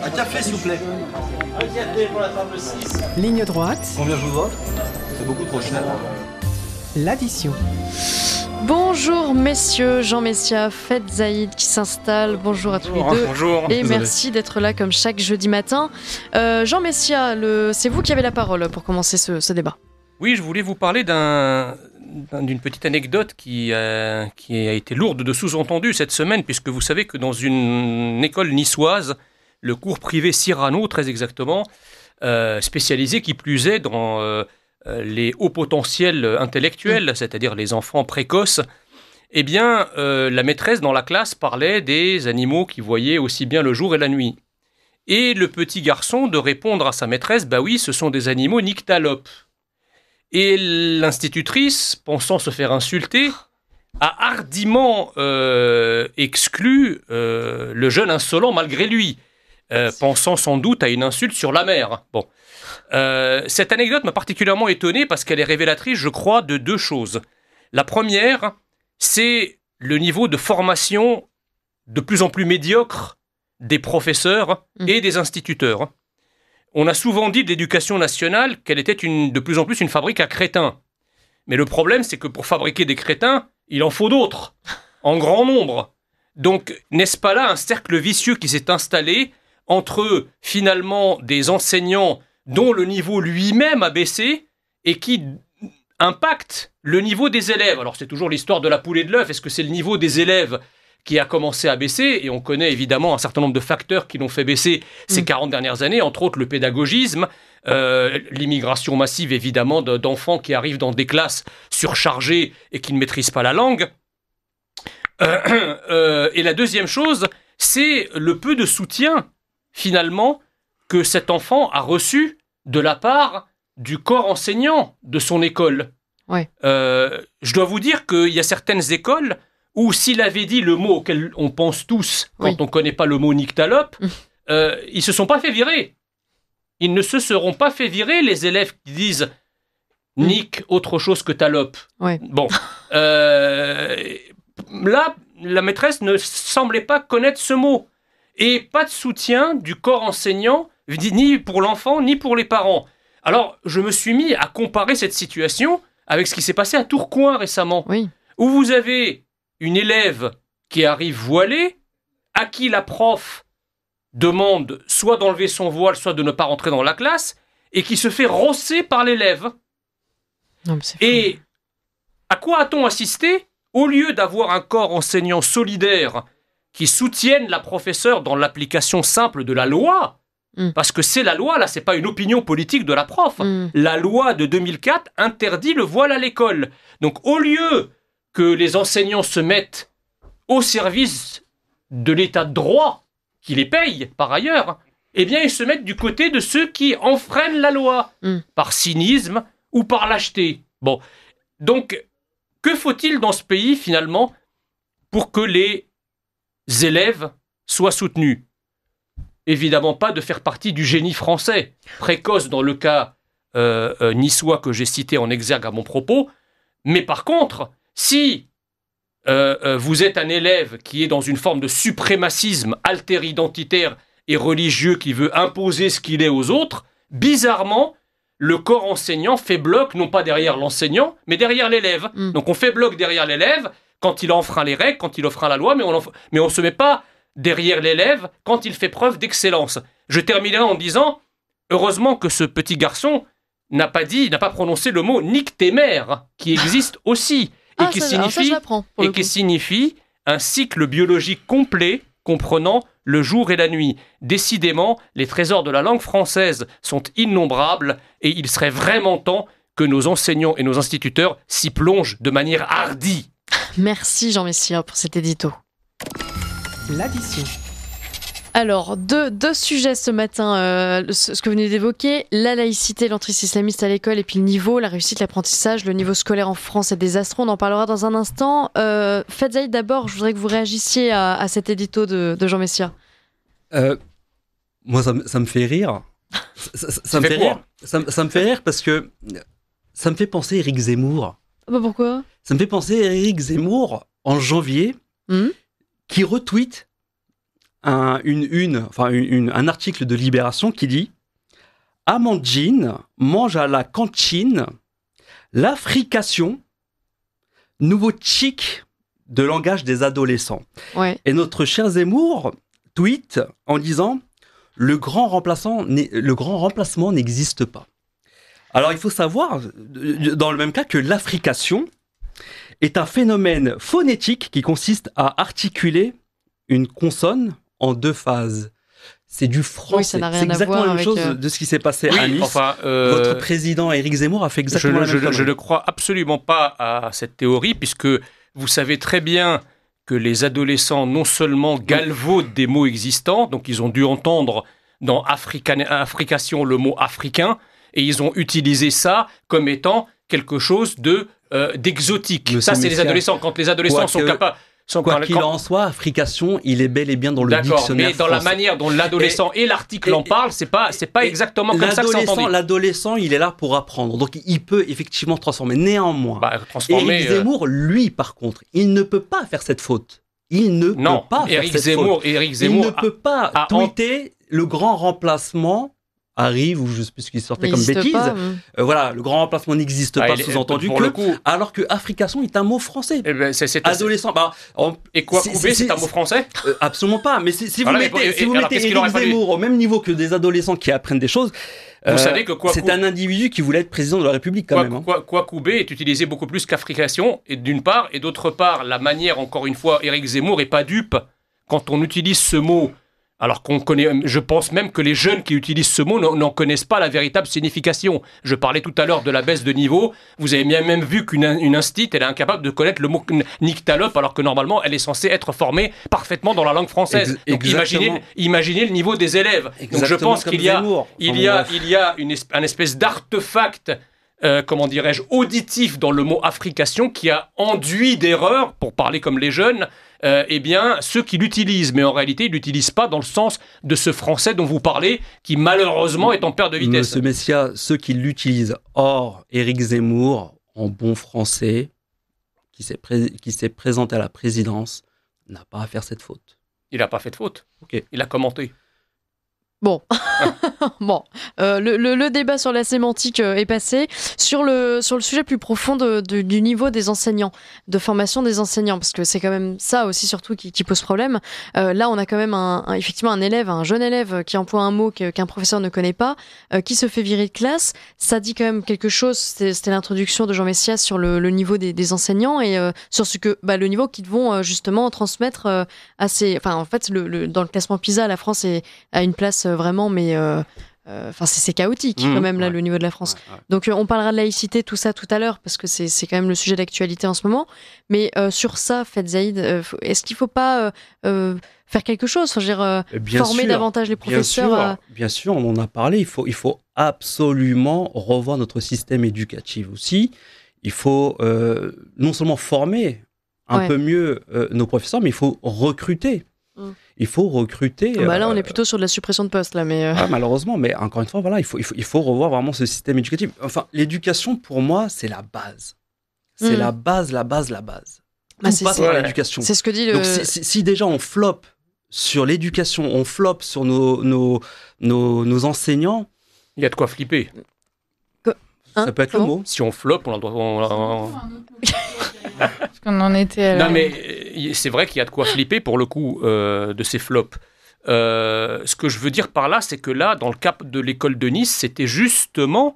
Un café, s'il vous plaît. Un café pour la table 6. Ligne droite, Combien je vous dois? C'est beaucoup trop cher. l'addition. Bonjour messieurs, Jean Messia, Faites Zaïd qui s'installe. Bonjour à tous les deux. Bonjour. Et merci d'être là comme chaque jeudi matin. Jean Messia, c'est vous qui avez la parole pour commencer ce débat. Oui, je voulais vous parler d'une petite anecdote qui a été lourde de sous-entendus cette semaine, puisque vous savez que dans une école niçoise, le cours privé Cyrano, très exactement, spécialisé qui plus est dans les hauts potentiels intellectuels, c'est-à-dire les enfants précoces, eh bien, la maîtresse dans la classe parlait des animaux qui voyaient aussi bien le jour et la nuit. Et le petit garçon de répondre à sa maîtresse, bah oui, ce sont des animaux nyctalopes. Et l'institutrice, pensant se faire insulter, a hardiment exclu le jeune insolent malgré lui, pensant sans doute à une insulte sur la mère. Bon. Cette anecdote m'a particulièrement étonné parce qu'elle est révélatrice, je crois, de deux choses. La première, c'est le niveau de formation de plus en plus médiocre des professeurs et des instituteurs. On a souvent dit de l'éducation nationale qu'elle était de plus en plus une fabrique à crétins. Mais le problème, c'est que pour fabriquer des crétins, il en faut d'autres, en grand nombre. Donc, n'est-ce pas là un cercle vicieux qui s'est installé entre, finalement, des enseignants dont le niveau lui-même a baissé et qui impacte le niveau des élèves. Alors, c'est toujours l'histoire de la poule et de l'œuf. Est-ce que c'est le niveau des élèves qui a commencé à baisser, et on connaît évidemment un certain nombre de facteurs qui l'ont fait baisser ces 40 dernières années, entre autres le pédagogisme, l'immigration massive évidemment d'enfants qui arrivent dans des classes surchargées et qui ne maîtrisent pas la langue. Et la deuxième chose, c'est le peu de soutien finalement que cet enfant a reçu de la part du corps enseignant de son école. Ouais. Je dois vous dire qu'il y a certaines écoles où s'il avait dit le mot auquel on pense tous quand on ne connaît pas le mot nyctalope, ils ne se sont pas fait virer. Ils ne se seront pas fait virer, les élèves qui disent nick autre chose que talope. Ouais. Bon. Là, la maîtresse ne semblait pas connaître ce mot. Et pas de soutien du corps enseignant, ni pour l'enfant, ni pour les parents. Alors, je me suis mis à comparer cette situation avec ce qui s'est passé à Tourcoing récemment, où vous avez une élève qui arrive voilée, à qui la prof demande soit d'enlever son voile, soit de ne pas rentrer dans la classe, et qui se fait rosser par l'élève. Et à quoi a-t-on assisté? Au lieu d'avoir un corps enseignant solidaire qui soutienne la professeure dans l'application simple de la loi, parce que c'est la loi, là, c'est pas une opinion politique de la prof. La loi de 2004 interdit le voile à l'école. Donc, au lieu que les enseignants se mettent au service de l'état de droit, qui les paye par ailleurs, eh bien, ils se mettent du côté de ceux qui enfreignent la loi, par cynisme ou par lâcheté. Bon, donc, que faut-il dans ce pays, finalement, pour que les élèves soient soutenus? Évidemment pas de faire partie du génie français, précoce dans le cas niçois que j'ai cité en exergue à mon propos, mais par contre, si vous êtes un élève qui est dans une forme de suprémacisme alter-identitaire et religieux qui veut imposer ce qu'il est aux autres, bizarrement, le corps enseignant fait bloc, non pas derrière l'enseignant, mais derrière l'élève. Donc on fait bloc derrière l'élève quand il enfreint les règles, quand il enfreint la loi, mais on ne se met pas derrière l'élève quand il fait preuve d'excellence. Je terminerai en disant, heureusement que ce petit garçon n'a pas prononcé le mot nictémère, qui existe aussi, et qui signifie un cycle biologique complet comprenant le jour et la nuit. Décidément, les trésors de la langue française sont innombrables et il serait vraiment temps que nos enseignants et nos instituteurs s'y plongent de manière hardie. Merci Jean Messia pour cet édito. L'addition. Alors, deux sujets ce matin, ce que vous venez d'évoquer, la laïcité, l'entrisme islamiste à l'école et puis le niveau, la réussite, l'apprentissage, le niveau scolaire en France est désastreux, on en parlera dans un instant. Faites Zaïd d'abord, je voudrais que vous réagissiez à cet édito de Jean Messia. Moi, ça me fait rire. Ça me fait rire. Ça me fait rire parce que ça me fait penser à Éric Zemmour. Bah pourquoi? Ça me fait penser à Éric Zemmour en janvier qui retweet un article de Libération qui dit « Amandine mange à la cantine l'africation, nouveau chic de langage des adolescents. » Et notre cher Zemmour tweet en disant « Le grand remplacement n'existe pas ». Alors il faut savoir, dans le même cas, que l'africation est un phénomène phonétique qui consiste à articuler une consonne en 2 phases. C'est du français. Oui, ça n'a rien c'est exactement à voir la même avec, chose de ce qui s'est passé à Nice. Enfin, Votre président Éric Zemmour a fait exactement la même chose. Je ne crois absolument pas à cette théorie, puisque vous savez très bien que les adolescents non seulement galvaudent des mots existants, donc ils ont dû entendre dans africation le mot africain, et ils ont utilisé ça comme étant quelque chose d'exotique. Ça, c'est les adolescents. Quand les adolescents sont capables... Quoi qu'il en soit, africation, il est bel et bien dans le dictionnaire mais dans français. La manière dont l'adolescent et l'article en parlent, c'est pas exactement comme ça que c'est entendu. L'adolescent, il est là pour apprendre, donc il peut effectivement transformer. Néanmoins, Éric Zemmour, lui, par contre, il ne peut pas faire cette faute. Il ne peut pas faire cette faute. Éric Zemmour il ne peut pas tweeter le grand remplacement arrive, ou je ne sais plus ce qui sortait comme bêtise. Voilà, le grand remplacement n'existe pas, sous-entendu alors que africation est un mot français. C'est adolescent. Et quoi couper, c'est un mot français absolument pas. Mais si vous mettez Éric Zemmour au même niveau que des adolescents qui apprennent des choses, vous savez que c'est un individu qui voulait être président de la République quand même. Kwakubé est utilisé beaucoup plus qu'africation, et d'une part, et d'autre part, la manière, encore une fois, Éric Zemmour n'est pas dupe quand on utilise ce mot. Alors qu'on connaît, je pense même que les jeunes qui utilisent ce mot n'en connaissent pas la véritable signification. Je parlais tout à l'heure de la baisse de niveau. Vous avez bien même vu qu'une instite, elle est incapable de connaître le mot nyctalope, alors que normalement, elle est censée être formée parfaitement dans la langue française. Donc imaginez le niveau des élèves. Donc je pense qu'il y a un espèce d'artefact, comment dirais-je, auditif dans le mot africation qui a enduit d'erreurs, pour parler comme les jeunes, ceux qui l'utilisent. Mais en réalité, ils ne l'utilisent pas dans le sens de ce français dont vous parlez, qui malheureusement est en perte de vitesse. Monsieur Messia, ceux qui l'utilisent, or Éric Zemmour, en bon français, qui s'est présenté à la présidence, n'a pas à faire cette faute. Il n'a pas fait de faute. Okay. Il a commenté. Bon, le débat sur la sémantique est passé. Sur le sujet plus profond du niveau des enseignants, de formation des enseignants, parce que c'est quand même ça aussi surtout qui pose problème. Là, on a quand même effectivement un jeune élève qui emploie un mot qu'un professeur ne connaît pas, qui se fait virer de classe. Ça dit quand même quelque chose. C'était l'introduction de Jean Messias sur le niveau des enseignants et sur le niveau qu'ils vont justement transmettre à ces... Enfin, en fait, dans le classement PISA, la France a une place vraiment, mais c'est chaotique quand même là, le niveau de la France. Donc on parlera de laïcité, tout ça tout à l'heure, parce que c'est quand même le sujet d'actualité en ce moment. Mais sur ça, Zaïd, est-ce qu'il ne faut pas faire quelque chose, former davantage les professeurs Bien sûr, on en a parlé. Il faut absolument revoir notre système éducatif aussi. Il faut non seulement former un peu mieux nos professeurs, mais il faut recruter. Il faut recruter. Là, on est plutôt sur de la suppression de postes, là, mais. Malheureusement, mais encore une fois, voilà, il faut revoir vraiment ce système éducatif. Enfin, l'éducation, pour moi, c'est la base. C'est la base. Tout passe par l'éducation. C'est ce que dit le. Donc, si déjà on floppe sur l'éducation, on floppe sur nos enseignants. Il y a de quoi flipper. Ça peut être le mot. Si on floppe, on Parce qu'on en était à Non, mais c'est vrai qu'il y a de quoi flipper pour le coup de ces flops. Ce que je veux dire par là, c'est que là, dans le cas de l'école de Nice, c'était justement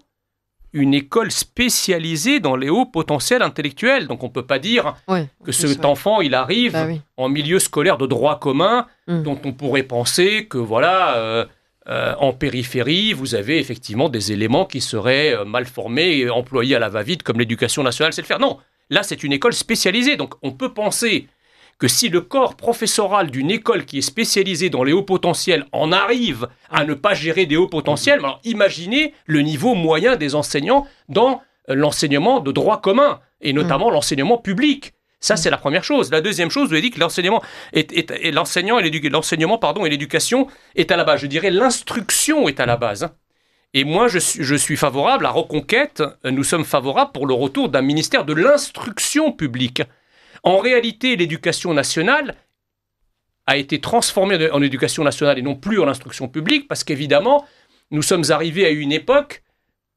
une école spécialisée dans les hauts potentiels intellectuels. Donc on ne peut pas dire que cet enfant, il arrive en milieu scolaire de droit commun, dont on pourrait penser que voilà... en périphérie, vous avez effectivement des éléments qui seraient mal formés et employés à la va-vite, comme l'éducation nationale sait le faire. Non, là, c'est une école spécialisée. Donc, on peut penser que si le corps professoral d'une école qui est spécialisée dans les hauts potentiels en arrive à ne pas gérer des hauts potentiels, alors imaginez le niveau moyen des enseignants dans l'enseignement de droit commun, et notamment l'enseignement public. Ça, c'est la première chose. La deuxième chose, vous avez dit que l'enseignement et l'éducation est à la base. Je dirais l'instruction est à la base. Et moi, je suis favorable à Reconquête. Nous sommes favorables pour le retour d'un ministère de l'instruction publique. En réalité, l'éducation nationale a été transformée en éducation nationale et non plus en instruction publique, parce qu'évidemment, nous sommes arrivés à une époque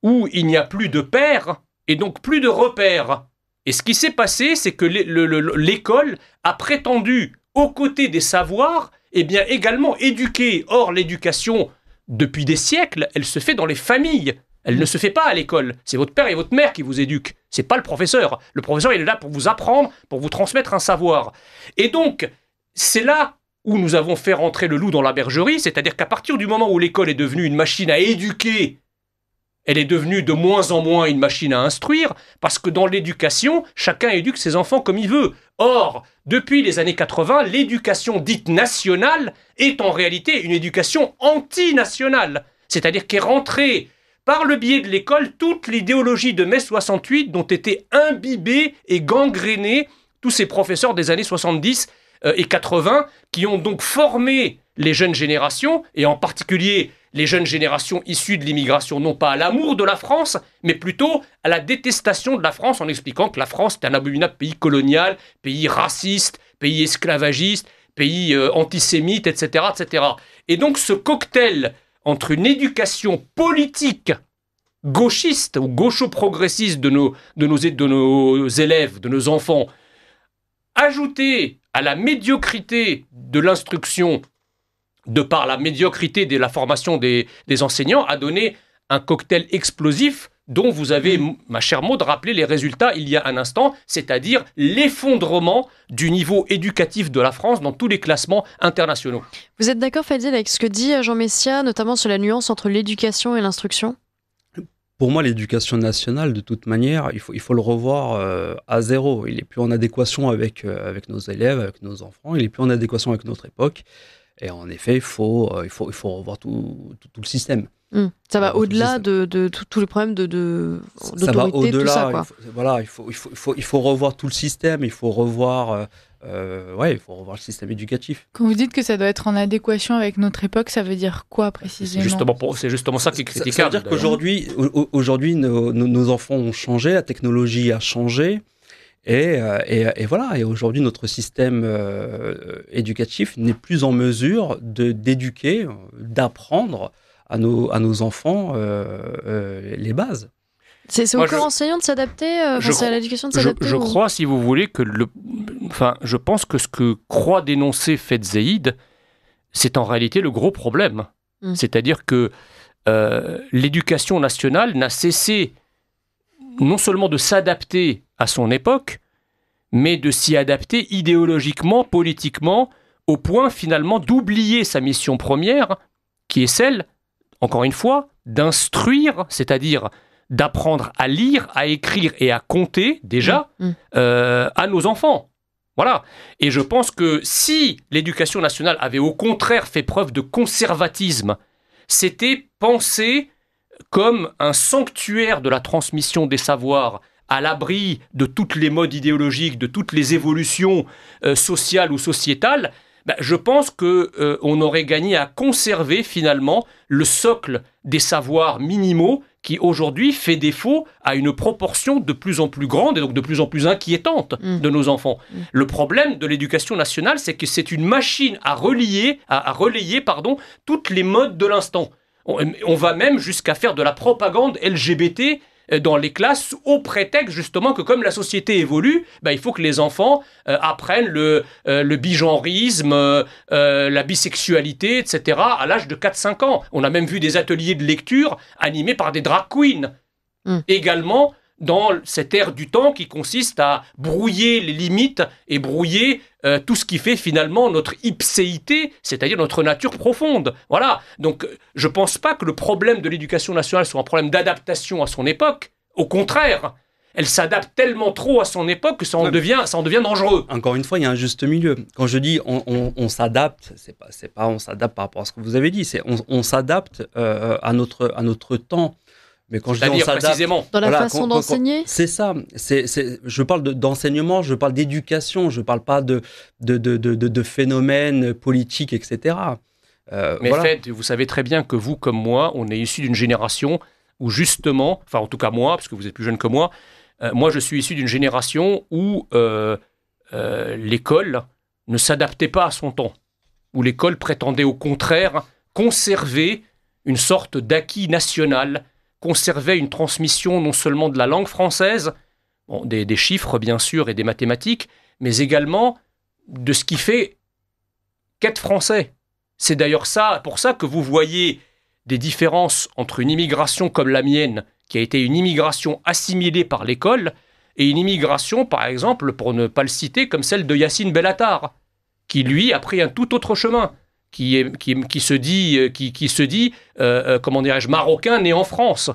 où il n'y a plus de pères et donc plus de repères. Et ce qui s'est passé, c'est que l'école a prétendu, aux côtés des savoirs, eh bien également éduquer. Or, l'éducation, depuis des siècles, elle se fait dans les familles. Elle ne se fait pas à l'école. C'est votre père et votre mère qui vous éduquent. C'est pas le professeur. Le professeur, il est là pour vous apprendre, pour vous transmettre un savoir. Et donc, c'est là où nous avons fait rentrer le loup dans la bergerie, c'est-à-dire qu'à partir du moment où l'école est devenue une machine à éduquer, elle est devenue de moins en moins une machine à instruire, parce que dans l'éducation, chacun éduque ses enfants comme il veut. Or, depuis les années 80, l'éducation dite nationale est en réalité une éducation antinationale, c'est-à-dire qu'est rentrée par le biais de l'école toute l'idéologie de mai 68 dont étaient imbibés et gangrénés tous ces professeurs des années 70 et 80 qui ont donc formé les jeunes générations, et en particulier les jeunes générations issues de l'immigration, non pas à l'amour de la France, mais plutôt à la détestation de la France, en expliquant que la France est un abominable pays colonial, pays raciste, pays esclavagiste, pays antisémite, etc., etc. Et donc ce cocktail entre une éducation politique gauchiste ou gaucho-progressiste de nos élèves, de nos enfants, ajouté à la médiocrité de l'instruction, de par la médiocrité de la formation des enseignants, a donné un cocktail explosif dont vous avez, ma chère Maud, rappelé les résultats il y a un instant, c'est-à-dire l'effondrement du niveau éducatif de la France dans tous les classements internationaux. Vous êtes d'accord, Fadil, avec ce que dit Jean Messia, notamment sur la nuance entre l'éducation et l'instruction ? Pour moi, l'éducation nationale, de toute manière, il faut le revoir à zéro. Il n'est plus en adéquation avec nos élèves, avec nos enfants. Il n'est plus en adéquation avec notre époque. Et en effet, il faut revoir tout le système. Ça va au-delà de tous les problèmes d'autorité, ça va au-delà, tout ça, quoi. Il faut revoir tout le système. Il faut revoir le système éducatif. Quand vous dites que ça doit être en adéquation avec notre époque, ça veut dire quoi précisément ? C'est justement ça qui est critiquable. Ça veut dire qu'aujourd'hui, nos enfants ont changé, la technologie a changé. Et voilà. Et aujourd'hui, notre système éducatif n'est plus en mesure d'éduquer, d'apprendre à nos enfants les bases. C'est au corps enseignant de s'adapter, c'est à l'éducation de s'adapter. Je crois, si vous voulez, je pense que ce que croit dénoncer Fetzeïd, c'est en réalité le gros problème. C'est-à-dire que l'éducation nationale n'a cessé non seulement de s'adapter à son époque, mais de s'y adapter idéologiquement, politiquement, au point finalement d'oublier sa mission première, qui est celle, encore une fois, d'instruire, c'est-à-dire d'apprendre à lire, à écrire et à compter, déjà, à nos enfants. Voilà. Et je pense que si l'éducation nationale avait au contraire fait preuve de conservatisme, c'était pensé comme un sanctuaire de la transmission des savoirs, à l'abri de toutes les modes idéologiques, de toutes les évolutions sociales ou sociétales, je pense qu'on aurait gagné à conserver finalement le socle des savoirs minimaux qui aujourd'hui fait défaut à une proportion de plus en plus grande et donc de plus en plus inquiétante de nos enfants. Le problème de l'éducation nationale, c'est que c'est une machine à relayer toutes les modes de l'instant. On va même jusqu'à faire de la propagande LGBT dans les classes au prétexte justement que comme la société évolue, il faut que les enfants apprennent le bigenrisme, la bisexualité, etc. à l'âge de 4-5 ans. On a même vu des ateliers de lecture animés par des drag queens. Également dans cette ère du temps qui consiste à brouiller les limites et brouiller tout ce qui fait finalement notre ipséité, c'est-à-dire notre nature profonde. Voilà. Donc, je ne pense pas que le problème de l'éducation nationale soit un problème d'adaptation à son époque. Au contraire, elle s'adapte tellement trop à son époque que ça en devient dangereux. Encore une fois, il y a un juste milieu. Quand je dis on s'adapte, c'est pas on s'adapte par rapport à ce que vous avez dit, c'est on s'adapte à notre temps. Mais quand je dis on s'adapte, précisément dans la façon d'enseigner, c'est ça. Je parle d'enseignement, je parle d'éducation, je parle pas de phénomènes politiques, etc. Mais vous savez très bien que vous, comme moi, on est issu d'une génération où justement, enfin en tout cas moi, parce que vous êtes plus jeune que moi, moi je suis issu d'une génération où l'école ne s'adaptait pas à son temps. où l'école prétendait au contraire conserver une sorte d'acquis national, conserver une transmission non seulement de la langue française, bon, des chiffres bien sûr et des mathématiques, mais également de ce qui fait qu'être français. C'est d'ailleurs pour ça que vous voyez des différences entre une immigration comme la mienne, qui a été une immigration assimilée par l'école, et une immigration, par exemple, pour ne pas le citer, comme celle de Yacine Bellatar, qui lui a pris un tout autre chemin, qui se dit, comment dirais-je, marocain né en France.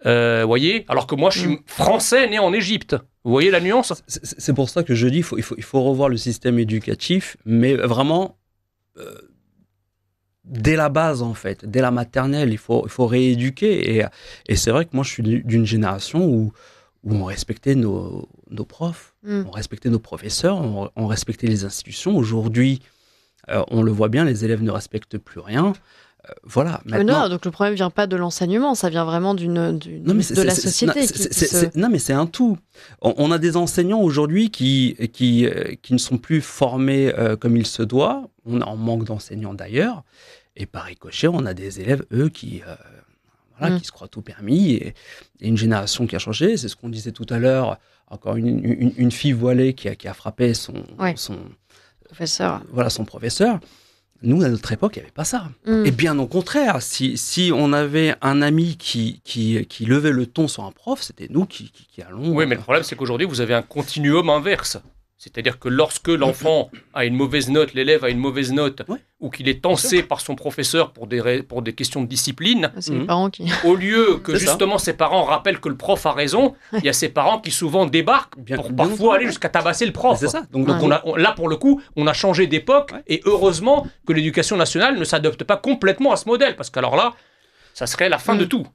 Voyez, alors que moi je suis français né en Égypte. Vous voyez la nuance ? C'est pour ça que je dis il faut revoir le système éducatif, mais vraiment dès la base en fait, dès la maternelle, il faut rééduquer. Et c'est vrai que moi je suis d'une génération où on respectait nos profs, on respectait nos professeurs, on respectait les institutions. Aujourd'hui, on le voit bien, les élèves ne respectent plus rien. Voilà. Maintenant... Non, donc le problème vient pas de l'enseignement, ça vient vraiment de la société. Non, mais c'est un tout. On a des enseignants aujourd'hui qui ne sont plus formés comme il se doit. On a en manque d'enseignants d'ailleurs. Et par ricochet, on a des élèves, eux, qui se croient tout permis. Et une génération qui a changé. C'est ce qu'on disait tout à l'heure. Encore une fille voilée qui a frappé son professeur. Voilà, son professeur. Nous, à notre époque, il n'y avait pas ça. Et bien au contraire, si on avait un ami qui levait le ton sur un prof, c'était nous qui allons... Oui, mais le problème, c'est qu'aujourd'hui, vous avez un continuum inverse. C'est-à-dire que lorsque l'enfant a une mauvaise note, l'élève a une mauvaise note, ou qu'il est tensé par son professeur pour des questions de discipline, c'est les parents qui... au lieu que justement ses parents rappellent que le prof a raison, il y a ses parents qui souvent débarquent pour parfois aller jusqu'à tabasser le prof. C'est ça. Donc là, pour le coup, on a changé d'époque, et heureusement que l'éducation nationale ne s'adapte pas complètement à ce modèle, parce qu'alors là, ça serait la fin de tout.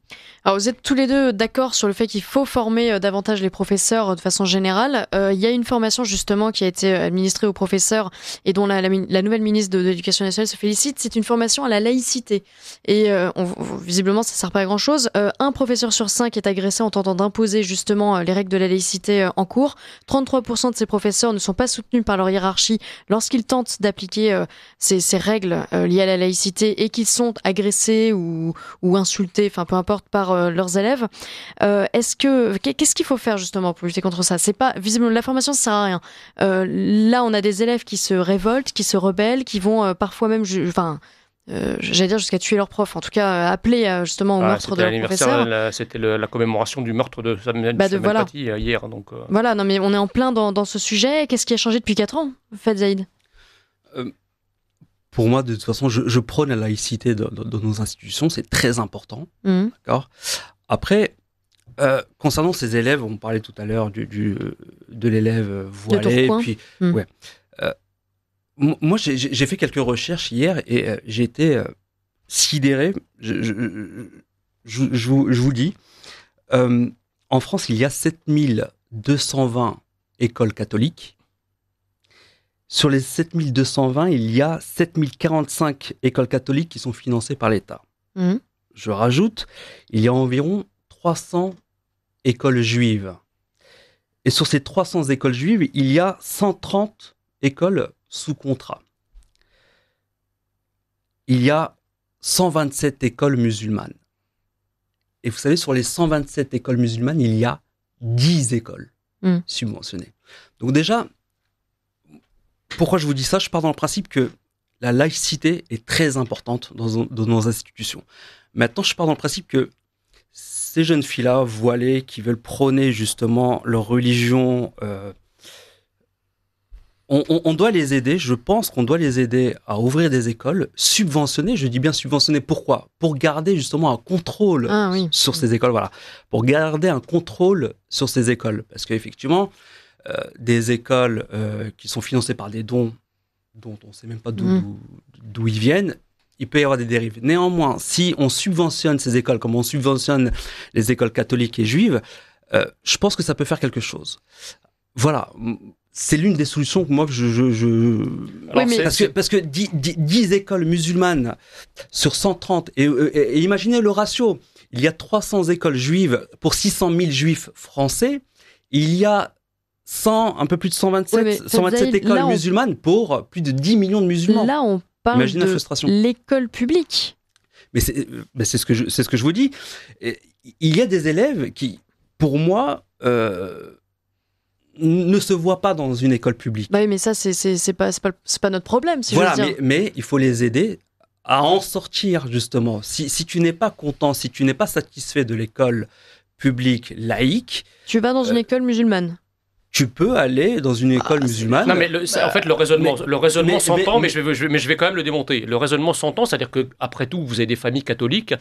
Alors vous êtes tous les deux d'accord sur le fait qu'il faut former davantage les professeurs de façon générale. Il y a une formation justement qui a été administrée aux professeurs et dont la nouvelle ministre de l'Éducation nationale se félicite. C'est une formation à la laïcité. Et visiblement, ça ne sert pas à grand-chose. Un professeur sur 5 est agressé en tentant d'imposer justement les règles de la laïcité en cours. 33% de ces professeurs ne sont pas soutenus par leur hiérarchie lorsqu'ils tentent d'appliquer ces règles liées à la laïcité et qu'ils sont agressés ou insultés, enfin peu importe, par leurs élèves. Qu'est-ce qu'il faut faire justement pour lutter contre ça ? C'est pas visiblement la formation, ça sert à rien. Là, on a des élèves qui se révoltent, qui se rebellent, qui vont parfois même, j'allais dire jusqu'à tuer leur prof. En tout cas, appeler justement au meurtre de leur professeur. C'était la commémoration du meurtre de Samuel Paty hier. Donc, Voilà, non mais on est en plein dans ce sujet. Qu'est-ce qui a changé depuis 4 ans, Faites Zaïd ? Pour moi, de toute façon, je prône la laïcité de nos institutions, c'est très important. D'accord. Après, concernant ces élèves, on parlait tout à l'heure de l'élève voilé. Puis, moi, j'ai fait quelques recherches hier et j'ai été sidéré. Je vous dis, en France, il y a 7220 écoles catholiques. Sur les 7220, il y a 7045 écoles catholiques qui sont financées par l'État. Je rajoute, il y a environ 300 écoles juives. Et sur ces 300 écoles juives, il y a 130 écoles sous contrat. Il y a 127 écoles musulmanes. Et vous savez, sur les 127 écoles musulmanes, il y a 10 écoles subventionnées. Donc déjà... Pourquoi je vous dis ça ? Je pars dans le principe que la laïcité est très importante dans nos institutions. Maintenant, je pars dans le principe que ces jeunes filles-là, voilées, qui veulent prôner justement leur religion, on doit les aider. Je pense qu'on doit les aider à ouvrir des écoles subventionnées. Je dis bien subventionnées. Pourquoi ? Pour garder justement un contrôle sur ces écoles. Voilà. Pour garder un contrôle sur ces écoles. Parce qu'effectivement... des écoles qui sont financées par des dons dont on ne sait même pas d'où ils viennent, il peut y avoir des dérives. Néanmoins, si on subventionne ces écoles comme on subventionne les écoles catholiques et juives, je pense que ça peut faire quelque chose. Voilà, c'est l'une des solutions que moi parce que 10 écoles musulmanes sur 130, et imaginez le ratio, il y a 300 écoles juives pour 600 000 juifs français, il y a un peu plus de 127, Ouais, mais 127 Fadzaï, écoles là, on- musulmanes pour plus de 10 millions de musulmans. Là, on parle Imagine la de frustration. l'école publique. Mais c'est ce que je vous dis. Et il y a des élèves qui, pour moi, ne se voient pas dans une école publique. Bah oui, mais ça, c'est pas notre problème, si Voilà, je veux dire. mais il faut les aider à en sortir, justement. Si tu n'es pas content, si tu n'es pas satisfait de l'école publique laïque, Tu vas dans une école musulmane. tu peux aller dans une école musulmane. Non, mais en fait, le raisonnement mais- s'entend, mais mais- je vais quand même le démonter. Le raisonnement s'entend, c'est-à-dire que après tout, vous avez des familles catholiques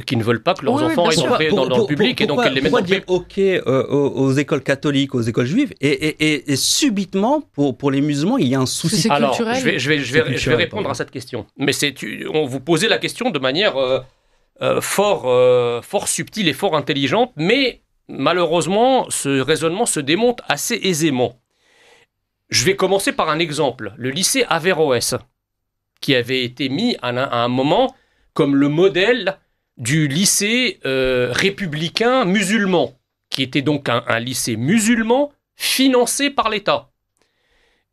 qui ne veulent pas que leurs Oui, oui, enfants bien aient sûr. entré dans le public et donc elles les mettent dans pourquoi le dire OK aux écoles catholiques, aux écoles juives, et subitement, pour les musulmans, il y a un souci. C'est Alors, culturel. je vais culturel, répondre pardon. à cette question. Mais on vous posait la question de manière fort subtile et fort intelligente, mais malheureusement, ce raisonnement se démonte assez aisément. Je vais commencer par un exemple. Le lycée Averroès, qui avait été mis à un moment comme le modèle du lycée républicain musulman, qui était donc un lycée musulman financé par l'État.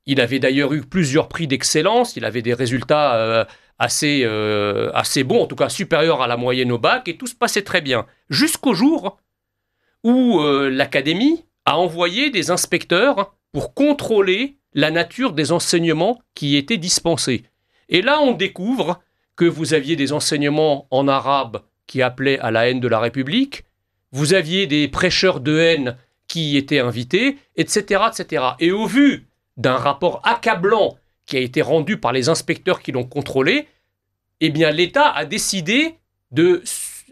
Il avait d'ailleurs eu plusieurs prix d'excellence, il avait des résultats assez bons, en tout cas supérieurs à la moyenne au bac, et tout se passait très bien. Jusqu'au jour où l'académie a envoyé des inspecteurs pour contrôler la nature des enseignements qui étaient dispensés. Et là, on découvre que vous aviez des enseignements en arabe qui appelaient à la haine de la République, vous aviez des prêcheurs de haine qui étaient invités, etc., etc. Et au vu d'un rapport accablant qui a été rendu par les inspecteurs qui l'ont contrôlé, eh bien l'État a décidé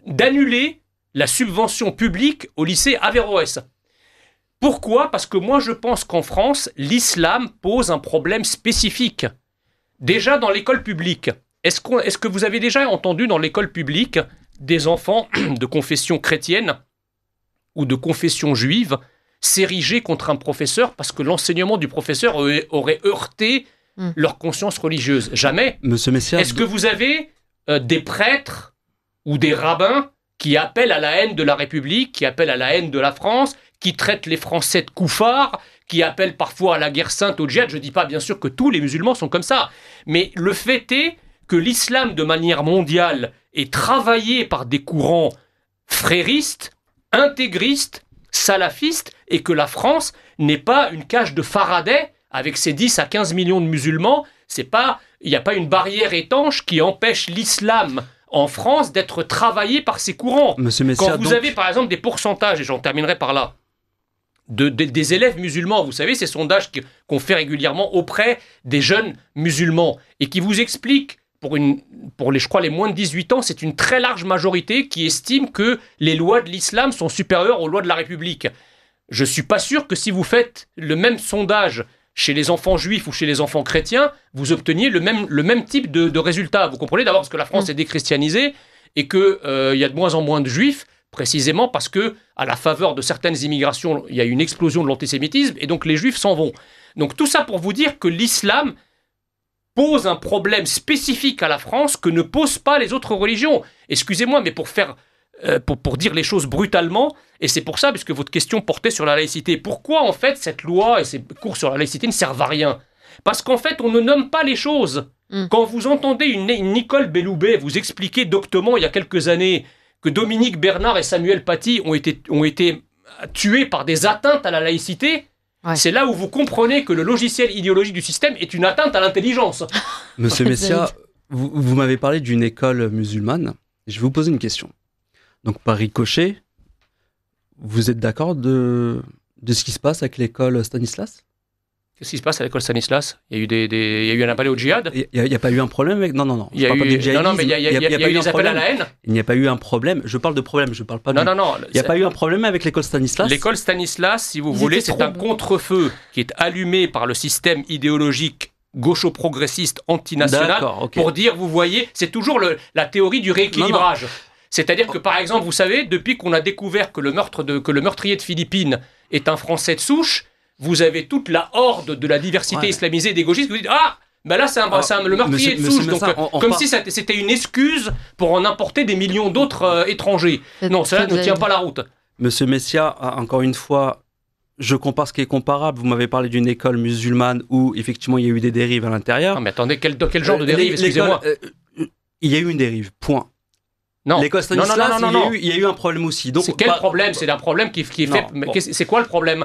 d'annuler la subvention publique au lycée Averroès. Pourquoi ? Parce que moi je pense qu'en France, l'islam pose un problème spécifique. Déjà dans l'école publique, est-ce que vous avez déjà entendu dans l'école publique des enfants de confession chrétienne ou de confession juive s'ériger contre un professeur parce que l'enseignement du professeur aurait heurté leur conscience religieuse? Jamais. Monsieur Messia, Est-ce que vous avez des prêtres ou des rabbins qui appellent à la haine de la République, qui appellent à la haine de la France, qui traitent les Français de koufars, qui appellent parfois à la guerre sainte, au djihad? Je ne dis pas bien sûr que tous les musulmans sont comme ça, mais le fait est que l'islam de manière mondiale est travaillé par des courants fréristes, intégristes, salafistes, et que la France n'est pas une cage de Faraday avec ses 10 à 15 millions de musulmans. Il n'y a pas une barrière étanche qui empêche l'islam en France d'être travaillé par ces courants. Monsieur Messia, Quand vous avez par exemple des pourcentages, et j'en terminerai par là, des élèves musulmans, vous savez, ces sondages qu'on fait régulièrement auprès des jeunes musulmans, et qui vous expliquent, pour les moins de 18 ans, c'est une très large majorité qui estime que les lois de l'islam sont supérieures aux lois de la République. Je ne suis pas sûr que si vous faites le même sondage chez les enfants juifs ou chez les enfants chrétiens, vous obteniez le même type de résultat. Vous comprenez d'abord parce que la France est déchristianisée et qu'il y a de moins en moins de juifs, précisément parce que, à la faveur de certaines immigrations, il y a une explosion de l'antisémitisme et donc les juifs s'en vont. Donc tout ça pour vous dire que l'islam pose un problème spécifique à la France que ne posent pas les autres religions. Excusez-moi, mais pour dire les choses brutalement, et c'est pour ça, puisque votre question portait sur la laïcité, pourquoi en fait cette loi et ces cours sur la laïcité ne servent à rien? Parce qu'en fait, on ne nomme pas les choses. Quand vous entendez une Nicole Belloubet vous expliquer doctement il y a quelques années que Dominique Bernard et Samuel Paty ont été tués par des atteintes à la laïcité, c'est là où vous comprenez que le logiciel idéologique du système est une atteinte à l'intelligence. Monsieur Messia, vous m'avez parlé d'une école musulmane. Je vais vous poser une question. Donc, par ricochet, vous êtes d'accord de ce qui se passe avec l'école Stanislas? Qu'est-ce qui se passe à l'école Stanislas? Il y a eu un appel au djihad? Il n'y a pas eu un problème avec... Non. Il y a eu des appels à la haine? Il n'y a pas eu un problème. Je parle de problème, je ne parle pas de... Non. Il n'y a pas eu un problème avec l'école Stanislas? L'école Stanislas, si vous voulez, c'est un contre-feu qui est allumé par le système idéologique gaucho-progressiste antinational pour dire, vous voyez, c'est toujours la théorie du rééquilibrage. Non. C'est-à-dire que, par exemple, vous savez, depuis qu'on a découvert que le meurtrier de Philippines est un Français de souche, vous avez toute la horde de la diversité islamisée des gauchistes qui vous disent « Ah, ben là, c'est le meurtrier de souche. » Donc, comme si c'était une excuse pour en importer des millions d'autres étrangers. Non, cela ne tient pas la route. Monsieur Messia, encore une fois, je compare ce qui est comparable. Vous m'avez parlé d'une école musulmane où effectivement il y a eu des dérives à l'intérieur. Non, mais attendez, quel genre de dérive, excusez-moi? Il y a eu une dérive, point. Non. L'école Stanislas, non. il y a eu un problème aussi. Donc, c'est quel problème? C'est un problème qui est fait. Bon. C'est quoi le problème?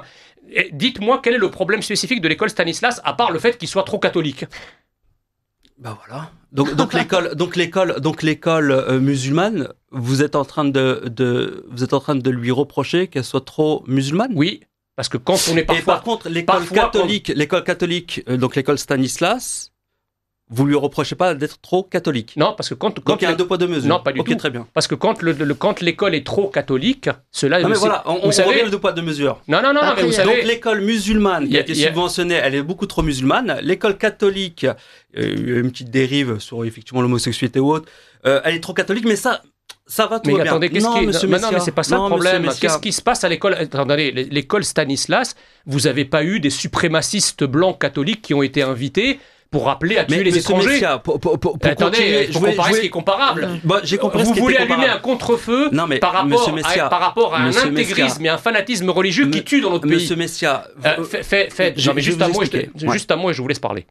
Dites-moi quel est le problème spécifique de l'école Stanislas, à part le fait qu'il soit trop catholique. Bah voilà. Donc l'école musulmane, vous êtes en train de lui reprocher qu'elle soit trop musulmane? Oui, parce que quand on est parfois... Et par contre, l'école catholique, donc l'école Stanislas, vous lui reprochez pas d'être trop catholique? Non, parce que quand il y a un deux poids deux mesures. Non, pas du tout. Très bien. Parce que quand l'école est trop catholique, cela... Non mais voilà, on revient au deux poids deux mesures. Non, mais vous savez... Donc l'école musulmane qui a été subventionnée, elle est beaucoup trop musulmane. L'école catholique, il y a une petite dérive sur effectivement l'homosexualité ou autre, elle est trop catholique, mais ça va tout bien. Attendez, non, mais c'est pas ça le problème. Qu'est-ce qui se passe à l'école? Attendez, l'école Stanislas, vous n'avez pas eu des suprémacistes blancs catholiques qui ont été invités pour appeler à tuer les étrangers. Attendez, il faut comparer ce qui est comparable. J'ai compris vous voulez allumer un contre-feu par rapport à un intégrisme et un fanatisme religieux qui tue dans notre pays. Monsieur Messia, juste un mot et je vous laisse parler.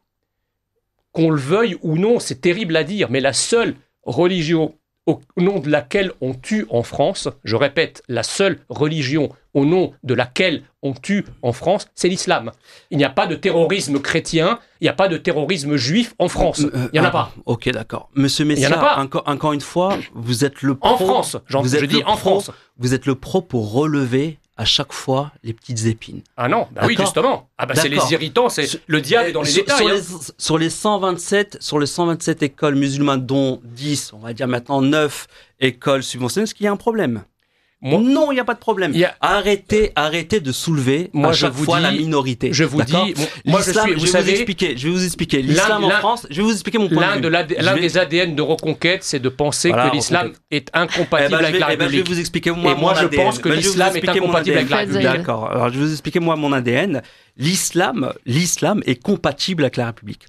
Qu'on le veuille ou non, c'est terrible à dire, mais la seule religion au nom de laquelle on tue en France, je répète, la seule religion au nom de laquelle on tue en France, c'est l'islam. Il n'y a pas de terrorisme chrétien, il n'y a pas de terrorisme juif en France. Il n'y en a pas. Ok, d'accord. Monsieur Messia, encore une fois, vous êtes le pro... En France, je dis en France. Vous êtes le pro pour relever à chaque fois les petites épines. Ah non, oui, justement. C'est les irritants, le diable est dans les détails. Sur les 127 écoles musulmanes, dont 10, on va dire maintenant 9 écoles subventionnées, est-ce qu'il y a un problème? Non, il n'y a pas de problème. Arrêtez de soulever à chaque fois la minorité. Je vous dis, je vais vous expliquer. L'islam en France, je vais vous expliquer mon point de vue. L'un des ADN de Reconquête, c'est de penser que l'islam est incompatible avec la République. Je vais vous expliquer moi mon ADN. Et moi, je pense que l'islam est incompatible avec la République. D'accord. Alors, je vais vous expliquer moi mon ADN. L'islam est compatible avec la République.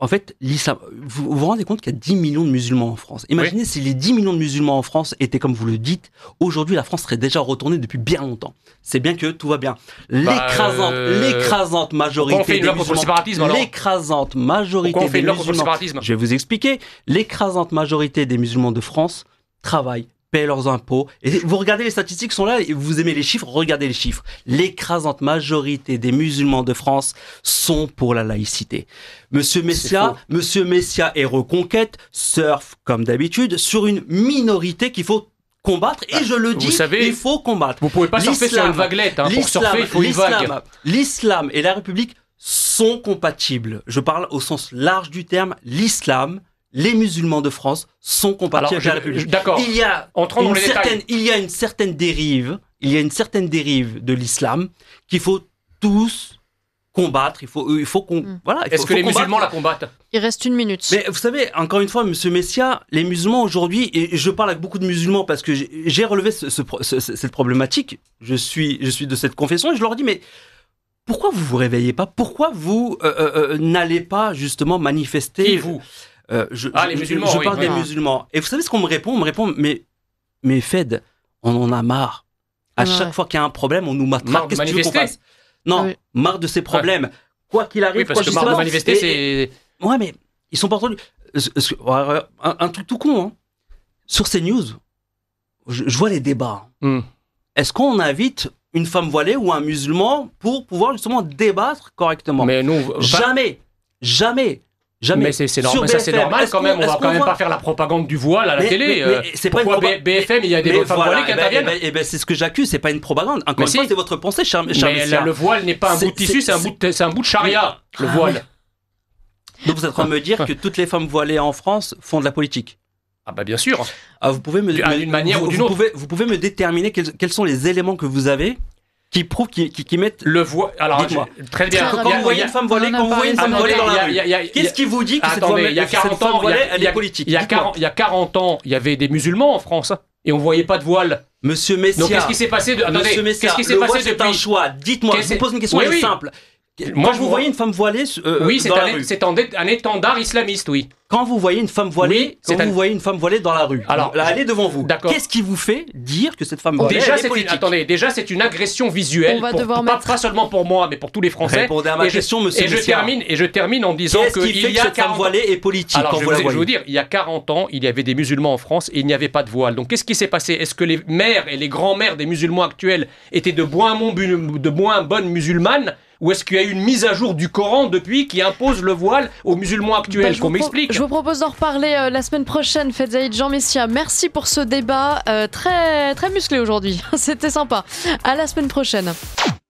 En fait, l'islam, vous vous rendez compte qu'il y a 10 millions de musulmans en France. Imaginez si les 10 millions de musulmans en France étaient comme vous le dites, aujourd'hui la France serait déjà retournée depuis bien longtemps. C'est bien que tout va bien. L'écrasante majorité des musulmans, l'écrasante majorité des musulmans, je vais vous expliquer, l'écrasante majorité des musulmans de France travaillent, paient leurs impôts. Et vous regardez les statistiques sont là, et vous aimez les chiffres, regardez les chiffres. L'écrasante majorité des musulmans de France sont pour la laïcité. Monsieur Messia et Reconquête surfent, comme d'habitude, sur une minorité qu'il faut combattre. Et je le dis, vous savez, il faut combattre. Vous pouvez pas surfer sur une vaguelette. Pour surfer, il faut une vague. L'islam et la République sont compatibles. Je parle au sens large du terme. L'islam, les musulmans de France sont compatibles avec la République. D'accord. Il y a une certaine dérive de l'islam qu'il faut tous combattre. Il faut qu'on Est-ce que les musulmans la combattent? Il reste 1 minute. Mais vous savez, encore une fois, Monsieur Messia, les musulmans aujourd'hui, et je parle avec beaucoup de musulmans parce que j'ai relevé cette problématique. Je suis de cette confession et je leur dis mais pourquoi vous vous réveillez pas? Pourquoi vous n'allez pas justement manifester? Et vous? Les musulmans. Je parle des musulmans. Et vous savez ce qu'on me répond? On me répond, mais Fed, on en a marre. À chaque fois qu'il y a un problème, on nous matraque. Qu'est-ce que tu veux qu'on fasse? Non, marre de ces problèmes. Quoi qu'il arrive, parce que marre de manifester, c'est... Ouais, mais ils sont pas entendus. Un truc tout con, hein. Sur CNews, je vois les débats. Est-ce qu'on invite une femme voilée ou un musulman pour pouvoir justement débattre correctement? Mais non, Jamais. Mais c'est normal, ça c'est normal quand même. On va quand même pas faire la propagande du voile à la télé. Mais c'est pourquoi BFM, il y a des femmes voilées qui interviennent? C'est ce que j'accuse, c'est pas une propagande. Encore une fois, c'est votre pensée, cher Messia. Le voile n'est pas un bout de tissu, c'est un bout de charia, le voile. Donc vous êtes en train de me dire que toutes les femmes voilées en France font de la politique? Ah bah bien sûr. Vous pouvez d'une manière ou d'une autre. Vous pouvez me déterminer quels sont les éléments que vous avez qui prouvent, qui mettent le voile. Alors, très bien. Quand vous voyez une femme voilée, dans la rue, qu'est-ce qui vous dit que cette femme voilée, elle est politique? Il y a 40 ans, il y avait des musulmans en France et on voyait pas de voile. Monsieur Messia. Donc qu'est-ce qui s'est passé? Attendez, qu'est-ce qui s'est passé depuis? C'est un choix. Dites-moi. Je vous pose une question simple. Quand vous voyez une femme voilée oui, dans la rue. c'est un étendard islamiste, oui. Quand vous voyez une femme voilée, Oui, vous voyez une femme voilée dans la rue, Alors, là, elle est devant vous. D'accord. Qu'est-ce qui vous fait dire que cette femme voilée Déjà, elle est politique? déjà, c'est une agression visuelle. On va devoir mettre- pas seulement pour moi, mais pour tous les Français. Répondez à ma question, monsieur et je Messia. termine en disant Qu'est-ce qui fait qu'il y que a cette femme 40 voilée est politique Alors, quand je vous vais la vous voyez? dire, il y a 40 ans, il y avait des musulmans en France et il n'y avait pas de voile. Donc, qu'est-ce qui s'est passé? Est-ce que les mères et les grands-mères des musulmans actuels étaient de moins bonnes musulmanes? Ou est-ce qu'il y a eu une mise à jour du Coran depuis qui impose le voile aux musulmans actuels? Je Qu'on vous m'explique. Je vous propose d'en reparler la semaine prochaine. Faites Jean Messia, merci pour ce débat très, très musclé aujourd'hui. C'était sympa. À la semaine prochaine.